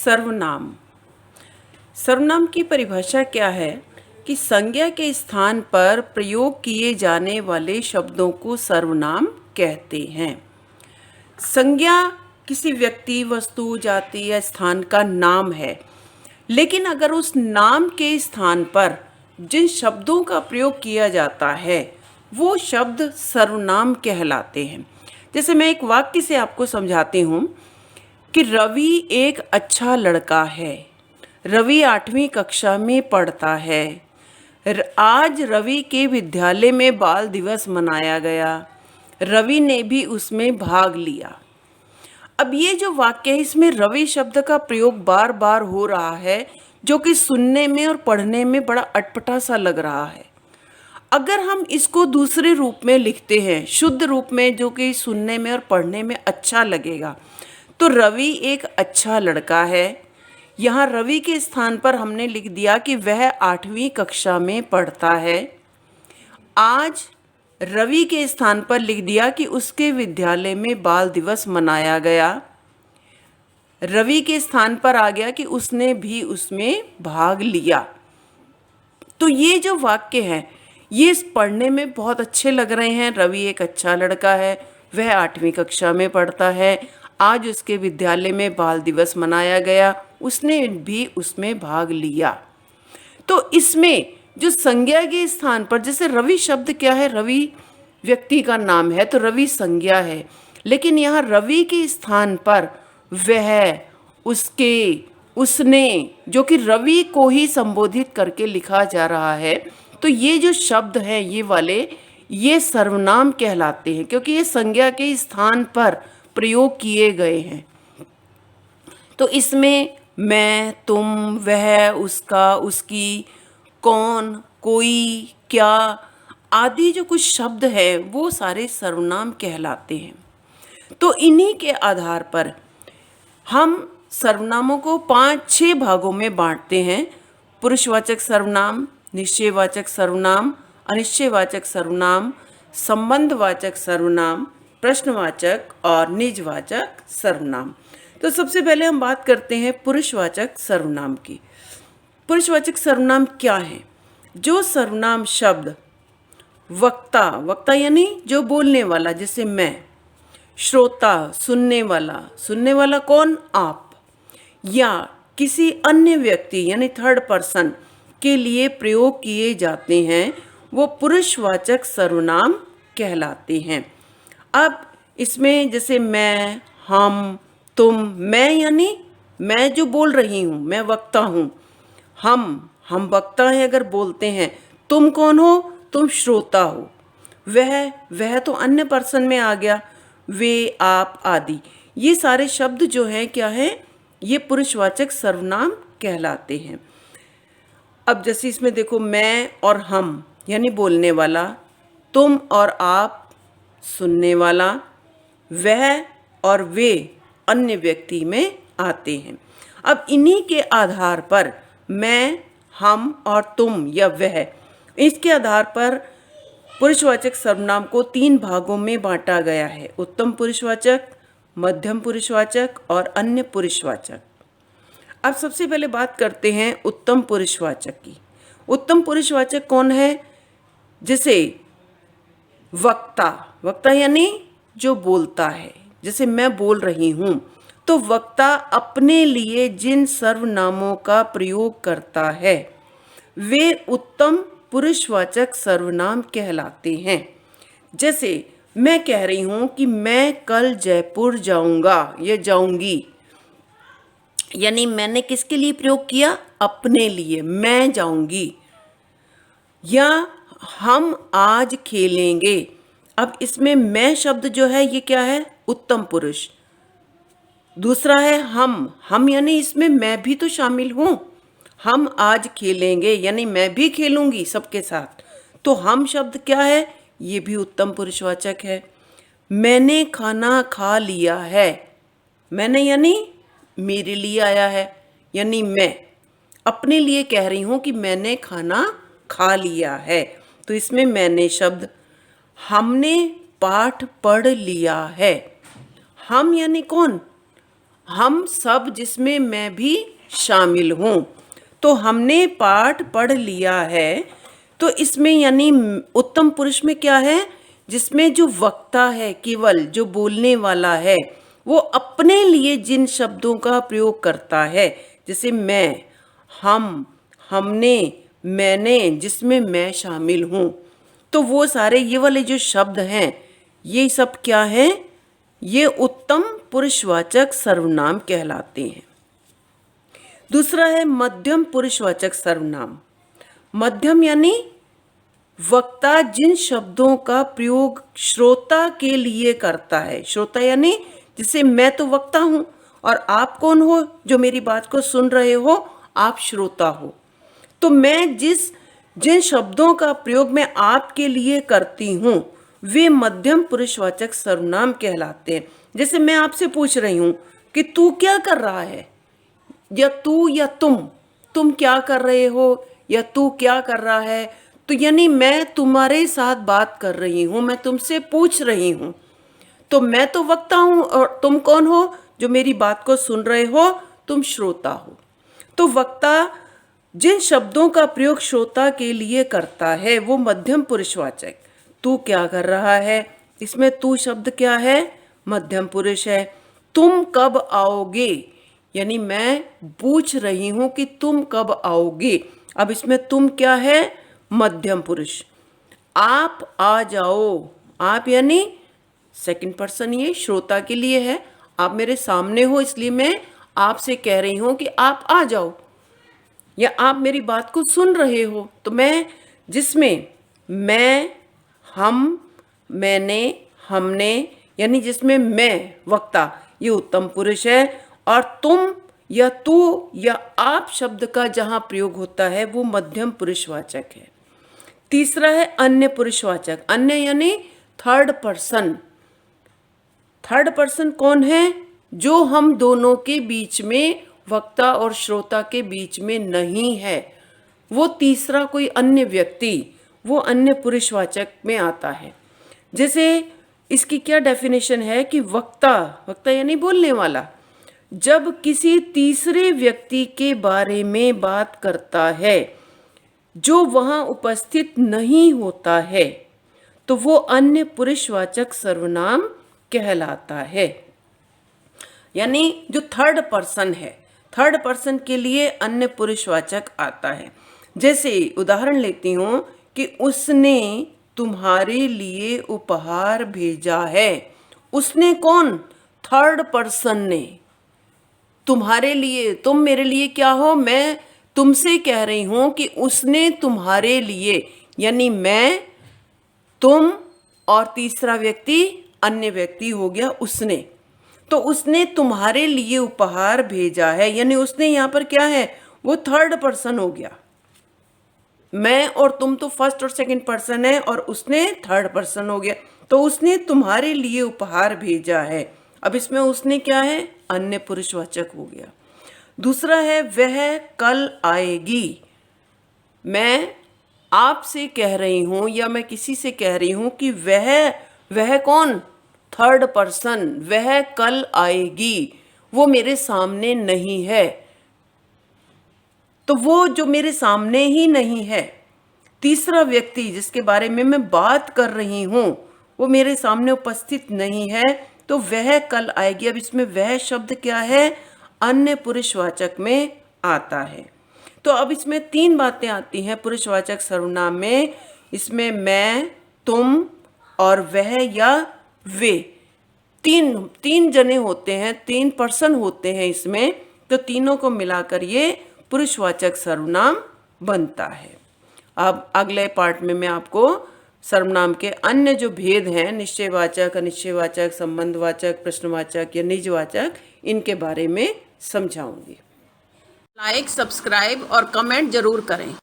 सर्वनाम। सर्वनाम की परिभाषा क्या है कि संज्ञा के स्थान पर प्रयोग किए जाने वाले शब्दों को सर्वनाम कहते हैं। संज्ञा किसी व्यक्ति, वस्तु, जाति या स्थान का नाम है, लेकिन अगर उस नाम के स्थान पर जिन शब्दों का प्रयोग किया जाता है वो शब्द सर्वनाम कहलाते हैं। जैसे मैं एक वाक्य से आपको समझाती हूँ कि रवि एक अच्छा लड़का है। रवि 8वीं कक्षा में पढ़ता है। आज रवि के विद्यालय में बाल दिवस मनाया गया। रवि ने भी उसमें भाग लिया। अब ये जो वाक्य है इसमें रवि शब्द का प्रयोग बार बार हो रहा है, जो कि सुनने में और पढ़ने में बड़ा अटपटा सा लग रहा है। अगर हम इसको दूसरे रूप में लिखते हैं, शुद्ध रूप में, जो कि सुनने में और पढ़ने में अच्छा लगेगा, तो रवि एक अच्छा लड़का है। यहाँ रवि के स्थान पर हमने लिख दिया कि वह 8वीं कक्षा में पढ़ता है। आज रवि के स्थान पर लिख दिया कि उसके विद्यालय में बाल दिवस मनाया गया। रवि के स्थान पर आ गया कि उसने भी उसमें भाग लिया। तो ये जो वाक्य हैं ये पढ़ने में बहुत अच्छे लग रहे हैं। रवि एक अच्छा लड़का है, वह 8वीं कक्षा में पढ़ता है। आज उसके विद्यालय में बाल दिवस मनाया गया, उसने भी उसमें भाग लिया। तो इसमें जो संज्ञा के स्थान पर, जैसे रवि शब्द क्या है, रवि व्यक्ति का नाम है तो रवि संज्ञा है, लेकिन यहाँ रवि के स्थान पर वह, उसके, उसने, जो कि रवि को ही संबोधित करके लिखा जा रहा है, तो ये जो शब्द हैं ये वाले, ये सर्वनाम कहलाते हैं, क्योंकि ये संज्ञा के स्थान पर प्रयोग किए गए हैं। तो इसमें मैं, तुम, वह, उसका, उसकी, कौन, कोई, क्या आदि जो कुछ शब्द हैं वो सारे सर्वनाम कहलाते हैं। तो इन्हीं के आधार पर हम सर्वनामों को 5-6 भागों में बांटते हैं। पुरुषवाचक सर्वनाम, निश्चयवाचक सर्वनाम, अनिश्चयवाचक सर्वनाम, संबंधवाचक सर्वनाम, प्रश्नवाचक और निजवाचक सर्वनाम। तो सबसे पहले हम बात करते हैं पुरुषवाचक सर्वनाम की। पुरुषवाचक सर्वनाम क्या है? जो सर्वनाम शब्द वक्ता, वक्ता यानी जो बोलने वाला, जैसे मैं, श्रोता, सुनने वाला कौन, आप, या किसी अन्य व्यक्ति यानी थर्ड पर्सन के लिए प्रयोग किए जाते हैं, वो पुरुषवाचक सर्वनाम कहलाते हैं। अब इसमें जैसे मैं, हम, तुम, मैं यानी मैं जो बोल रही हूँ, मैं वक्ता हूँ। हम वक्ता हैं अगर बोलते हैं। तुम कौन हो? तुम श्रोता हो। वह तो अन्य पर्सन में आ गया, वे, आप आदि। ये सारे शब्द जो हैं क्या है, ये पुरुषवाचक सर्वनाम कहलाते हैं। अब जैसे इसमें देखो, मैं और हम यानी बोलने वाला, तुम और आप सुनने वाला, वह और वे अन्य व्यक्ति में आते हैं। अब इन्हीं के आधार पर मैं, हम और तुम या वह, इसके आधार पर पुरुषवाचक सर्वनाम को 3 भागों में बांटा गया है: उत्तम पुरुषवाचक, मध्यम पुरुषवाचक और अन्य पुरुषवाचक। अब सबसे पहले बात करते हैं उत्तम पुरुषवाचक की। उत्तम पुरुषवाचक कौन है? जैसे वक्ता यानी जो बोलता है। जैसे मैं बोल रही हूँ, तो वक्ता अपने लिए जिन सर्वनामों का प्रयोग करता है वे उत्तम पुरुषवाचक सर्वनाम कहलाते हैं। जैसे मैं कह रही हूँ कि मैं कल जयपुर जाऊँगा या जाऊँगी, यानी मैंने किसके लिए प्रयोग किया? अपने लिए, मैं जाऊँगी। या हम आज खेलेंगे। अब इसमें मैं शब्द जो है ये क्या है? उत्तम पुरुष। दूसरा है हम यानी इसमें मैं भी तो शामिल हूँ। हम आज खेलेंगे यानी मैं भी खेलूंगी सबके साथ। तो हम शब्द क्या है? ये भी उत्तम पुरुषवाचक है। मैंने खाना खा लिया है। मैंने यानी मेरे लिए आया है, यानी मैं अपने लिए कह रही हूँ कि मैंने खाना खा लिया है। तो इसमें मैंने शब्द। हमने पाठ पढ़ लिया है। हम यानी कौन? हम सब जिसमें मैं भी शामिल हूँ। तो हमने पाठ पढ़ लिया है। तो इसमें यानी उत्तम पुरुष में क्या है, जिसमें जो वक्ता है, केवल जो बोलने वाला है, वो अपने लिए जिन शब्दों का प्रयोग करता है, जैसे मैं, हम, हमने, मैंने, जिसमें मैं शामिल हूँ, तो वो सारे ये वाले जो शब्द हैं, ये सब क्या है, ये उत्तम पुरुषवाचक सर्वनाम कहलाते हैं। दूसरा है मध्यम पुरुषवाचक सर्वनाम। मध्यम यानी वक्ता जिन शब्दों का प्रयोग श्रोता के लिए करता है। श्रोता यानी जैसे मैं तो वक्ता हूं और आप कौन हो जो मेरी बात को सुन रहे हो, आप श्रोता हो। तो मैं जिन शब्दों का प्रयोग मैं आपके लिए करती हूं, वे मध्यम पुरुषवाचक सर्वनाम कहलाते हैं। जैसे मैं आपसे पूछ रही हूं कि तू क्या कर रहा है, या तू या तुम क्या कर रहे हो, या तू क्या कर रहा है। तो यानी मैं तुम्हारे साथ बात कर रही हूं, मैं तुमसे पूछ रही हूं। तो मैं तो वक्ता हूं और तुम कौन हो जो मेरी बात को सुन रहे हो, तुम श्रोता हो। तो वक्ता जिन शब्दों का प्रयोग श्रोता के लिए करता है वो मध्यम पुरुषवाचक। तू क्या कर रहा है, इसमें तू शब्द क्या है, मध्यम पुरुष है। तुम कब आओगे, यानी मैं पूछ रही हूं कि तुम कब आओगे, अब इसमें तुम क्या है, मध्यम पुरुष। आप आ जाओ, आप यानी सेकंड पर्सन, ये श्रोता के लिए है। आप मेरे सामने हो इसलिए मैं आपसे कह रही हूं कि आप आ जाओ, या आप मेरी बात को सुन रहे हो। तो मैं जिसमें मैं, हम, मैंने, हमने, यानी जिसमें मैं वक्ता, ये उत्तम पुरुष है। और तुम या तू या आप शब्द का जहां प्रयोग होता है वो मध्यम पुरुषवाचक है। तीसरा है अन्य पुरुषवाचक। अन्य यानी थर्ड पर्सन। थर्ड पर्सन कौन है, जो हम दोनों के बीच में, वक्ता और श्रोता के बीच में नहीं है, वो तीसरा कोई अन्य व्यक्ति, वो अन्य पुरुषवाचक में आता है। जैसे इसकी क्या डेफिनेशन है कि वक्ता यानी बोलने वाला जब किसी तीसरे व्यक्ति के बारे में बात करता है जो वहां उपस्थित नहीं होता है, तो वो अन्य पुरुषवाचक सर्वनाम कहलाता है। यानी जो थर्ड पर्सन है, थर्ड पर्सन के लिए अन्य पुरुषवाचक आता है। जैसे उदाहरण लेती हूं कि उसने तुम्हारे लिए उपहार भेजा है। उसने कौन, थर्ड पर्सन ने। तुम्हारे लिए, तुम मेरे लिए क्या हो, मैं तुमसे कह रही हूं कि उसने तुम्हारे लिए, यानी मैं, तुम और तीसरा व्यक्ति अन्य व्यक्ति हो गया उसने। तो उसने तुम्हारे लिए उपहार भेजा है, यानी उसने यहाँ पर क्या है, वो थर्ड पर्सन हो गया। मैं और तुम तो फर्स्ट और सेकंड पर्सन है और उसने थर्ड पर्सन हो गया। तो उसने तुम्हारे लिए उपहार भेजा है। अब इसमें उसने क्या है, अन्य पुरुषवाचक हो गया। दूसरा है वह कल आएगी। मैं आपसे कह रही हूं या मैं किसी से कह रही हूं कि वह कौन, थर्ड पर्सन, वह कल आएगी, वो मेरे सामने नहीं है। तो वो जो मेरे सामने ही नहीं है, तीसरा व्यक्ति जिसके बारे में मैं बात कर रही हूं, वो मेरे सामने उपस्थित नहीं है, तो वह कल आएगी। अब इसमें वह शब्द क्या है, अन्य पुरुषवाचक में आता है। तो अब इसमें तीन बातें आती हैं पुरुषवाचक सर्वनाम में। इसमें मैं, तुम और वह या वे, तीन जने होते हैं, तीन पर्सन होते हैं इसमें। तो तीनों को मिलाकर ये पुरुषवाचक सर्वनाम बनता है। अब अगले पार्ट में मैं आपको सर्वनाम के अन्य जो भेद हैं, निश्चयवाचक, अनिश्चयवाचक, संबंधवाचक, प्रश्नवाचक या निजवाचक, इनके बारे में समझाऊंगी। लाइक, सब्सक्राइब और कमेंट जरूर करें।